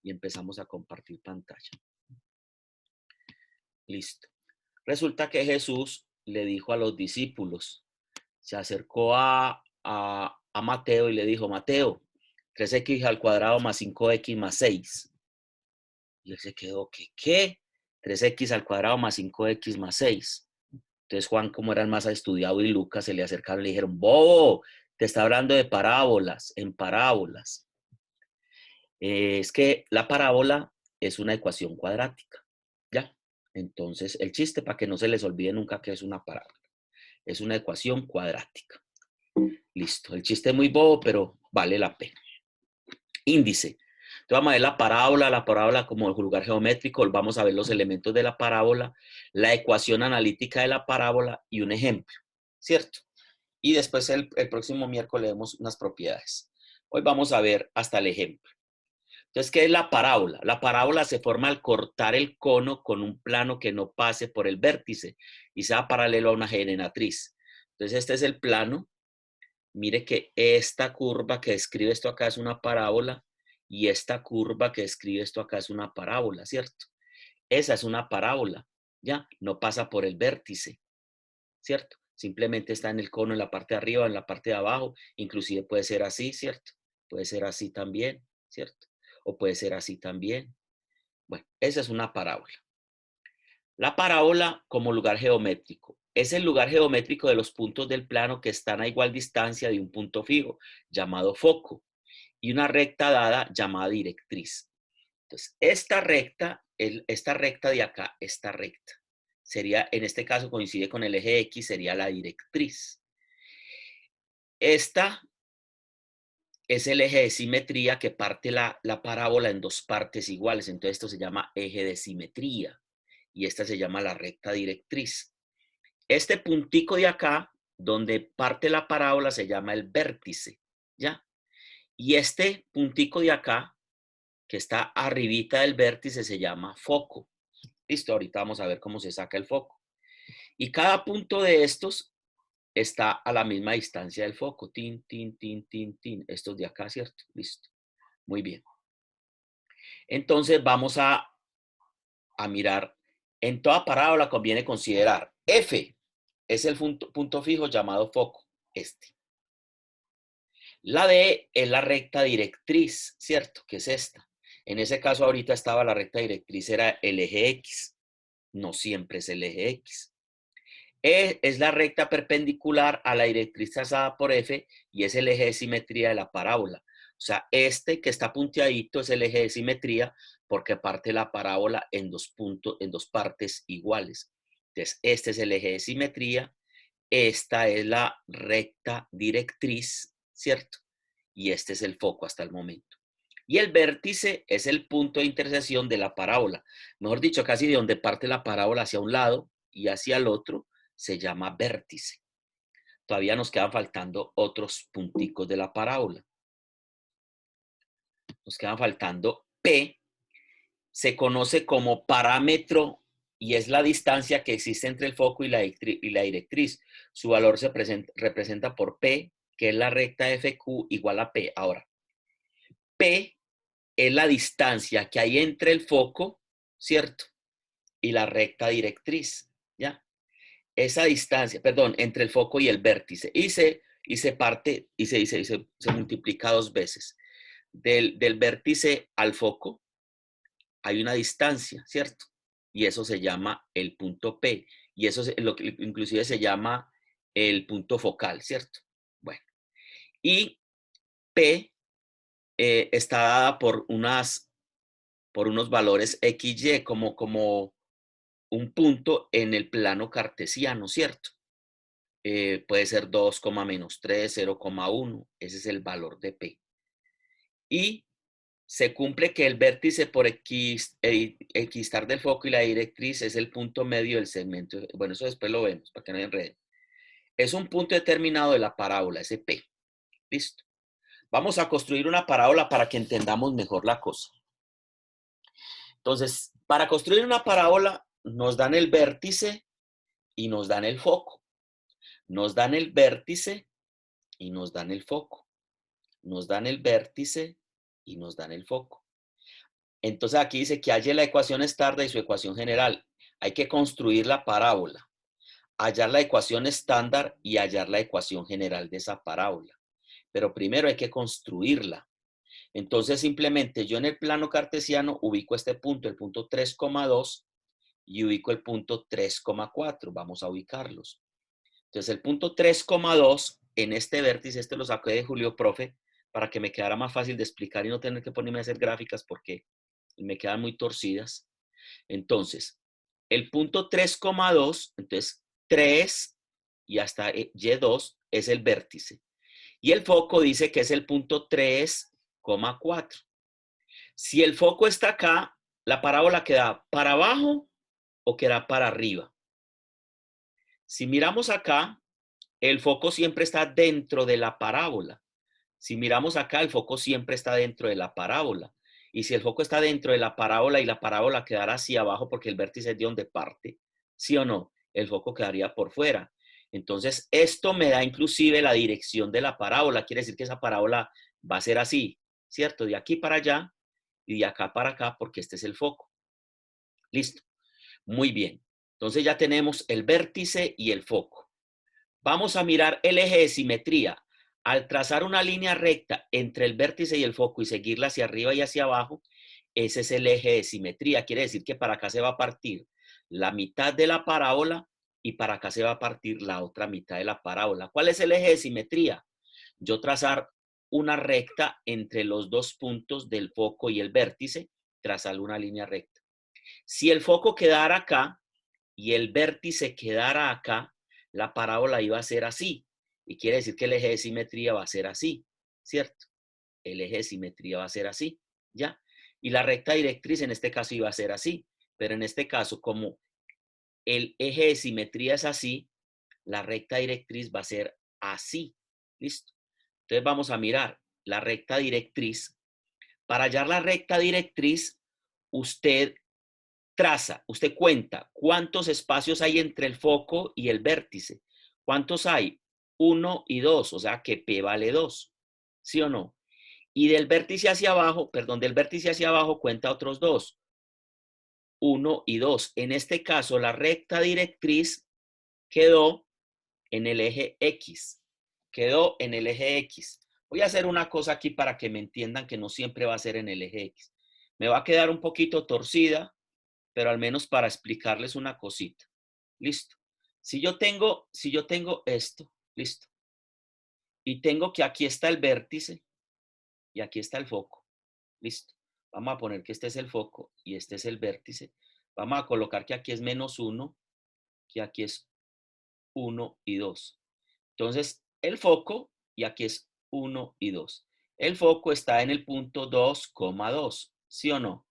y empezamos a compartir pantalla. Listo. Resulta que Jesús le dijo a los discípulos, se acercó a Mateo y le dijo, Mateo, 3x al cuadrado más 5x más 6. Y él se quedó, ¿qué? 3x al cuadrado más 5x más 6. Entonces Juan, como era el más estudiado, y Lucas se le acercaron y le dijeron, bobo, te está hablando de parábolas, en parábolas. Es que la parábola es una ecuación cuadrática, ¿ya? Entonces, el chiste, para que no se les olvide nunca que es una parábola, es una ecuación cuadrática. Listo, el chiste es muy bobo, pero vale la pena. Índice. Entonces vamos a ver la parábola como el lugar geométrico, vamos a ver los elementos de la parábola, la ecuación analítica de la parábola y un ejemplo, ¿cierto? Y después el próximo miércoles vemos unas propiedades. Hoy vamos a ver hasta el ejemplo. Entonces, ¿qué es la parábola? La parábola se forma al cortar el cono con un plano que no pase por el vértice y sea paralelo a una generatriz. Entonces, este es el plano. Mire que esta curva que describe esto acá es una parábola y esta curva que describe esto acá es una parábola, ¿cierto? Esa es una parábola, ¿ya? No pasa por el vértice, ¿cierto? Simplemente está en el cono, en la parte de arriba, en la parte de abajo. Inclusive puede ser así, ¿cierto? Puede ser así también, ¿cierto? O puede ser así también. Bueno, esa es una parábola. La parábola como lugar geométrico. Es el lugar geométrico de los puntos del plano que están a igual distancia de un punto fijo, llamado foco, y una recta dada llamada directriz. Entonces, esta recta de acá, esta recta, sería, en este caso coincide con el eje X, sería la directriz. Esta es el eje de simetría que parte la parábola en dos partes iguales. Entonces, esto se llama eje de simetría y esta se llama la recta directriz. Este puntico de acá, donde parte la parábola, se llama el vértice, ¿ya? Y este puntico de acá, que está arribita del vértice, se llama foco. Listo, ahorita vamos a ver cómo se saca el foco. Y cada punto de estos está a la misma distancia del foco. Tin, tin, tin, tin, tin. Estos de acá, ¿cierto? Listo. Muy bien. Entonces vamos a mirar. En toda parábola conviene considerar F es el punto fijo llamado foco, este. La D es la recta directriz, ¿cierto? Que es esta. En ese caso ahorita estaba la recta directriz, era el eje X. No siempre es el eje X. E es la recta perpendicular a la directriz trazada por F y es el eje de simetría de la parábola. O sea, este que está punteadito es el eje de simetría porque parte la parábola en dos partes iguales. Entonces, este es el eje de simetría, esta es la recta directriz, ¿cierto? Y este es el foco hasta el momento. Y el vértice es el punto de intersección de la parábola. Mejor dicho, casi de donde parte la parábola hacia un lado y hacia el otro, se llama vértice. Todavía nos quedan faltando otros punticos de la parábola. Nos quedan faltando P, se conoce como parámetro y es la distancia que existe entre el foco y la directriz. Su valor se representa por P, que es la recta FQ igual a P. Ahora, P es la distancia que hay entre el foco, ¿cierto? Y la recta directriz, ¿ya? Esa distancia, perdón, entre el foco y el vértice. Y se parte y se multiplica dos veces. Del vértice al foco hay una distancia, ¿cierto? Y eso se llama el punto P. Y eso es lo que inclusive se llama el punto focal, ¿cierto? Bueno, y P está dada por unos valores XY, como un punto en el plano cartesiano, ¿cierto? Puede ser 2, menos 3, 0,1. Ese es el valor de P. Y se cumple que el vértice por equistar del foco y la directriz es el punto medio del segmento. Bueno, eso después lo vemos para que no enreden. Es un punto determinado de la parábola, ese P. Listo. Vamos a construir una parábola para que entendamos mejor la cosa. Entonces, para construir una parábola nos dan el vértice y nos dan el foco. Nos dan el vértice y nos dan el foco. Nos dan el vértice y nos dan el foco. Entonces aquí dice que halle la ecuación estándar y su ecuación general. Hay que construir la parábola, hallar la ecuación estándar y hallar la ecuación general de esa parábola. Pero primero hay que construirla. Entonces simplemente yo en el plano cartesiano ubico este punto, el punto 3,2 y ubico el punto 3,4. Vamos a ubicarlos. Entonces el punto 3,2 en este vértice, este lo saqué de Julio Profe, para que me quedara más fácil de explicar y no tener que ponerme a hacer gráficas porque me quedan muy torcidas. Entonces, el punto 3,2, entonces 3 y hasta Y2 es el vértice. Y el foco dice que es el punto 3,4. Si el foco está acá, la parábola queda para abajo o queda para arriba. Si miramos acá, el foco siempre está dentro de la parábola. Si miramos acá, el foco siempre está dentro de la parábola. Y si el foco está dentro de la parábola y la parábola quedará hacia abajo porque el vértice es de donde parte, ¿sí o no? El foco quedaría por fuera. Entonces, esto me da inclusive la dirección de la parábola. Quiere decir que esa parábola va a ser así, ¿cierto? De aquí para allá y de acá para acá porque este es el foco. Listo. Muy bien. Entonces ya tenemos el vértice y el foco. Vamos a mirar el eje de simetría. Al trazar una línea recta entre el vértice y el foco y seguirla hacia arriba y hacia abajo, ese es el eje de simetría. Quiere decir que para acá se va a partir la mitad de la parábola y para acá se va a partir la otra mitad de la parábola. ¿Cuál es el eje de simetría? Yo trazar una recta entre los dos puntos del foco y el vértice, trazar una línea recta. Si el foco quedara acá y el vértice quedara acá, la parábola iba a ser así. Y quiere decir que el eje de simetría va a ser así, ¿cierto? El eje de simetría va a ser así, ¿ya? Y la recta directriz en este caso iba a ser así. Pero en este caso, como el eje de simetría es así, la recta directriz va a ser así. ¿Listo? Entonces vamos a mirar la recta directriz. Para hallar la recta directriz, usted traza, usted cuenta cuántos espacios hay entre el foco y el vértice. ¿Cuántos hay? 1 y 2, o sea que P vale 2, ¿sí o no? Y del vértice hacia abajo, perdón, del vértice hacia abajo cuenta otros 2, 1 y 2. En este caso, la recta directriz quedó en el eje X. Quedó en el eje X. Voy a hacer una cosa aquí para que me entiendan que no siempre va a ser en el eje X. Me va a quedar un poquito torcida, pero al menos para explicarles una cosita. Listo. Si yo tengo esto, listo. Y tengo que aquí está el vértice y aquí está el foco. Listo. Vamos a poner que este es el foco y este es el vértice. Vamos a colocar que aquí es -1, que aquí es 1 y 2. Entonces, el foco, y aquí es 1 y 2. El foco está en el punto 2,2, ¿sí o no?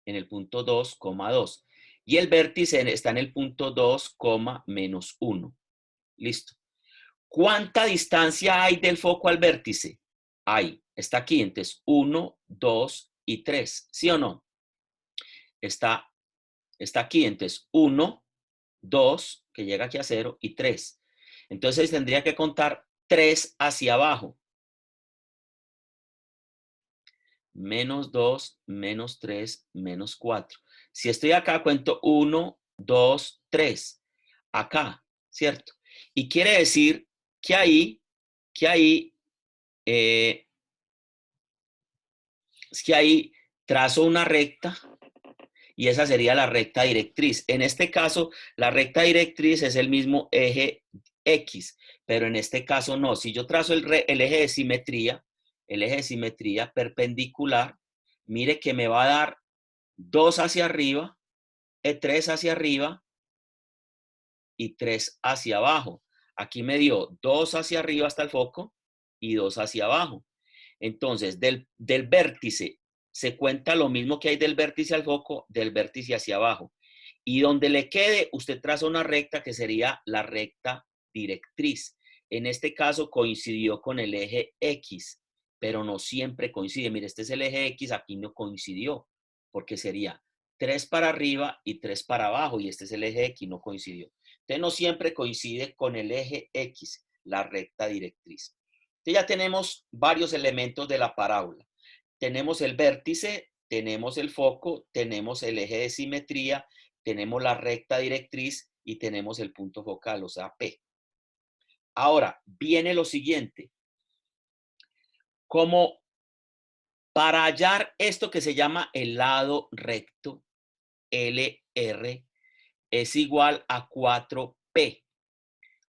En el punto 2,2. Y el vértice está en el punto 2, -1. Listo. ¿Cuánta distancia hay del foco al vértice? Está aquí, entonces 1, 2 y 3, ¿sí o no? Está aquí, entonces 1, 2, que llega aquí a 0, y 3. Entonces tendría que contar 3 hacia abajo. -2, -3, -4. Si estoy acá, cuento 1, 2, 3. Acá, ¿cierto? Y quiere decir que eh, ahí trazo una recta y esa sería la recta directriz. En este caso, la recta directriz es el mismo eje X, pero en este caso no. Si yo trazo el eje de simetría, perpendicular, mire que me va a dar 2 hacia arriba, 3 hacia arriba y 3 hacia abajo. Aquí me dio 2 hacia arriba hasta el foco y 2 hacia abajo. Entonces, del vértice se cuenta lo mismo que hay del vértice al foco, del vértice hacia abajo. Y donde le quede, usted traza una recta que sería la recta directriz. En este caso coincidió con el eje X, pero no siempre coincide. Mire, este es el eje X, aquí no coincidió, porque sería 3 para arriba y 3 para abajo, y este es el eje X, no coincidió. Entonces no siempre coincide con el eje X, la recta directriz. Entonces ya tenemos varios elementos de la parábola. Tenemos el vértice, tenemos el foco, tenemos el eje de simetría, tenemos la recta directriz y tenemos el punto focal, o sea, P. Ahora, viene lo siguiente. Como para hallar esto que se llama el lado recto, LR es igual a 4P.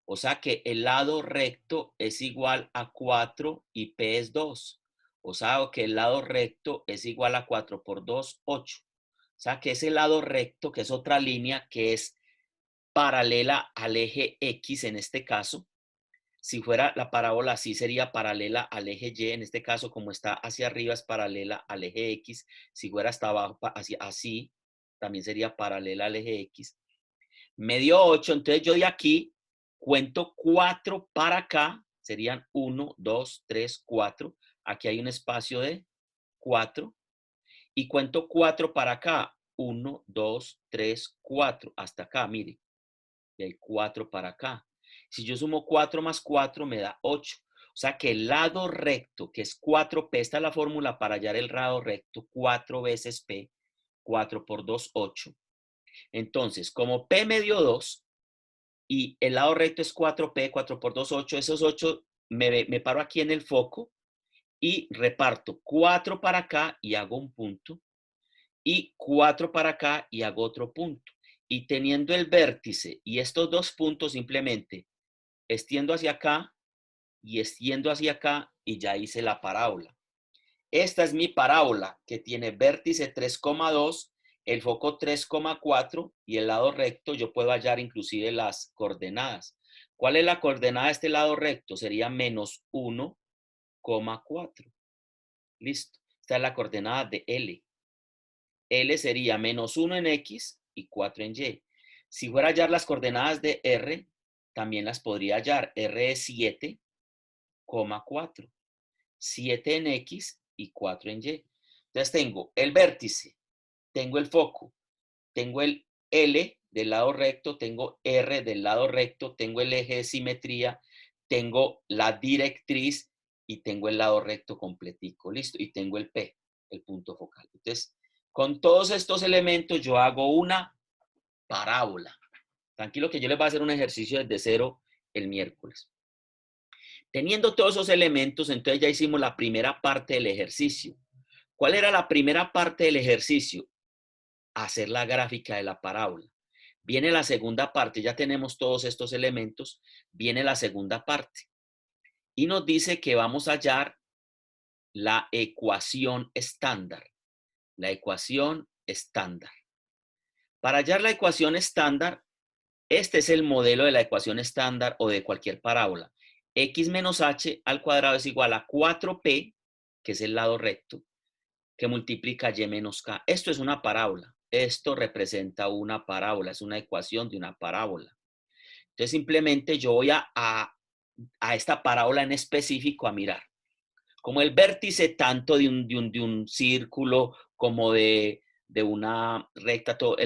O sea que el lado recto es igual a 4 y P es 2. O sea que el lado recto es igual a 4 por 2, 8. O sea que ese lado recto, que es otra línea que es paralela al eje X en este caso, si fuera la parábola así sería paralela al eje Y, en este caso como está hacia arriba es paralela al eje X, si fuera hasta abajo así también sería paralela al eje X. Me dio 8, entonces yo de aquí cuento 4 para acá, serían 1, 2, 3, 4. Aquí hay un espacio de 4 y cuento 4 para acá, 1, 2, 3, 4, hasta acá, mire, y hay 4 para acá. Si yo sumo 4 más 4 me da 8. O sea que el lado recto, que es 4P, esta es la fórmula para hallar el lado recto, 4 veces P, 4 por 2, 8. Entonces, como P me dio 2 y el lado recto es 4P, 4 por 2, 8, esos 8 me paro aquí en el foco y reparto 4 para acá y hago un punto y 4 para acá y hago otro punto. Y teniendo el vértice y estos dos puntos simplemente extiendo hacia acá y extiendo hacia acá y ya hice la parábola. Esta es mi parábola que tiene vértice 3,2, el foco 3,4 y el lado recto yo puedo hallar inclusive las coordenadas. ¿Cuál es la coordenada de este lado recto? Sería menos 1,4. Listo. Esta es la coordenada de L. L sería menos 1 en X y 4 en Y. Si fuera a hallar las coordenadas de R, también las podría hallar. R es 7,4. 7 en X y 4 en Y. Entonces tengo el vértice, tengo el foco, tengo el L del lado recto, tengo R del lado recto, tengo el eje de simetría, tengo la directriz y tengo el lado recto completico. Listo. Y tengo el P, el punto focal. Entonces, con todos estos elementos yo hago una parábola. Tranquilo que yo les voy a hacer un ejercicio desde cero el miércoles. Teniendo todos esos elementos, entonces ya hicimos la primera parte del ejercicio. ¿Cuál era la primera parte del ejercicio? Hacer la gráfica de la parábola. Viene la segunda parte, ya tenemos todos estos elementos, viene la segunda parte. Y nos dice que vamos a hallar la ecuación estándar. La ecuación estándar. Para hallar la ecuación estándar, este es el modelo de la ecuación estándar o de cualquier parábola. X menos h al cuadrado es igual a 4p, que es el lado recto, que multiplica y menos k. Esto es una parábola. Esto representa una parábola, es una ecuación de una parábola. Entonces simplemente yo voy a esta parábola en específico a mirar. Como el vértice tanto de un círculo como de una recta, todo,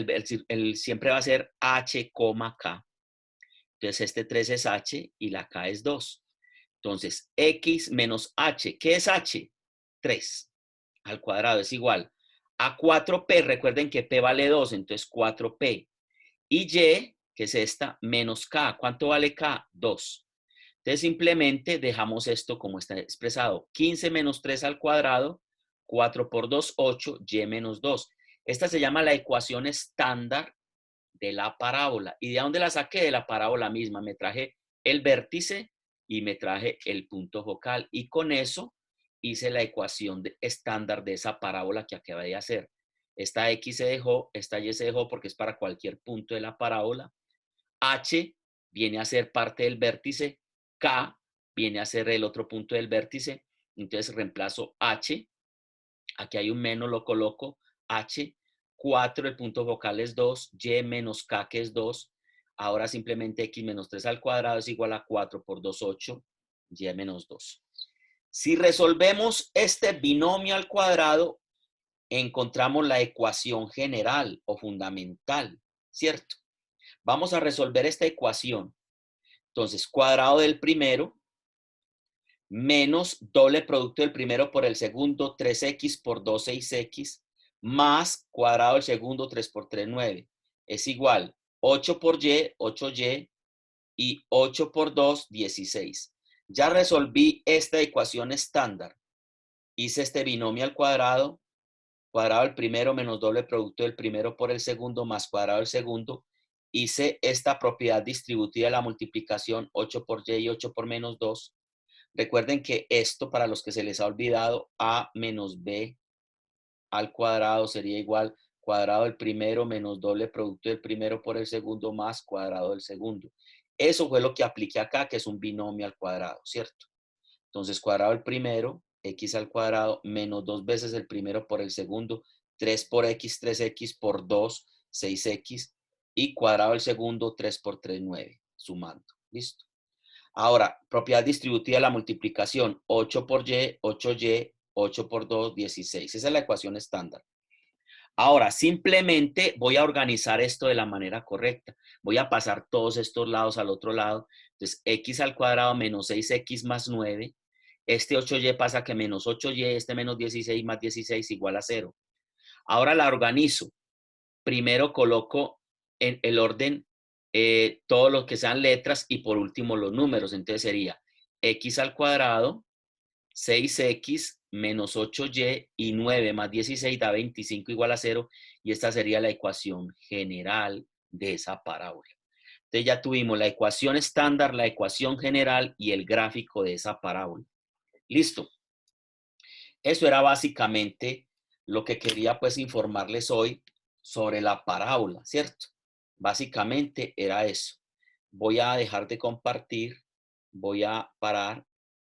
siempre va a ser h, k. Entonces este 3 es h y la k es 2. Entonces x menos h, ¿qué es h? 3 al cuadrado es igual a 4p. Recuerden que p vale 2, entonces 4p. Y y, que es esta, menos k. ¿Cuánto vale k? 2. Entonces simplemente dejamos esto como está expresado. 15 menos 3 al cuadrado, 4 por 2, 8, y menos 2. Esta se llama la ecuación estándar de la parábola. ¿Y de dónde la saqué? De la parábola misma. Me traje el vértice y me traje el punto focal. Y con eso hice la ecuación estándar de esa parábola que acabé de hacer. Esta X se dejó, esta Y se dejó porque es para cualquier punto de la parábola. H viene a ser parte del vértice. K viene a ser el otro punto del vértice. Entonces reemplazo H. Aquí hay un menos, lo coloco. H. 4, el punto focal es 2. Y menos K, que es 2. Ahora simplemente X menos 3 al cuadrado es igual a 4 por 2, 8. Y menos 2. Si resolvemos este binomio al cuadrado, encontramos la ecuación general o fundamental, ¿cierto? Vamos a resolver esta ecuación. Entonces, cuadrado del primero menos doble producto del primero por el segundo, 3x por 2, 6x, más cuadrado del segundo, 3 por 3, 9. Es igual 8 por y, 8y, y 8 por 2, 16. Ya resolví esta ecuación estándar. Hice este binomio al cuadrado, cuadrado del primero menos doble producto del primero por el segundo más cuadrado del segundo. Hice esta propiedad distributiva de la multiplicación 8 por y 8 por menos 2. Recuerden que esto, para los que se les ha olvidado, a menos b al cuadrado sería igual cuadrado del primero menos doble producto del primero por el segundo más cuadrado del segundo. Eso fue lo que apliqué acá, que es un binomio al cuadrado, ¿cierto? Entonces, cuadrado del primero, x al cuadrado, menos 2 veces el primero por el segundo, 3 por x, 3x por 2, 6x, y cuadrado del segundo, 3 por 3, 9, sumando. ¿Listo? Ahora, propiedad distributiva de la multiplicación, 8 por y, 8y, 8 por 2, 16. Esa es la ecuación estándar. Ahora, simplemente voy a organizar esto de la manera correcta. Voy a pasar todos estos lados al otro lado. Entonces, x al cuadrado menos 6x más 9. Este 8y pasa que menos 8y, este menos 16 más 16 igual a 0. Ahora la organizo. Primero coloco en el orden todo lo que sean letras y por último los números. Entonces sería x al cuadrado 6x menos 8y y 9 más 16 da 25 igual a 0, y esta sería la ecuación general de esa parábola. Entonces ya tuvimos la ecuación estándar, la ecuación general y el gráfico de esa parábola. Listo. Eso era básicamente lo que quería pues informarles hoy sobre la parábola, ¿cierto? Básicamente era eso. Voy a dejar de compartir, voy a parar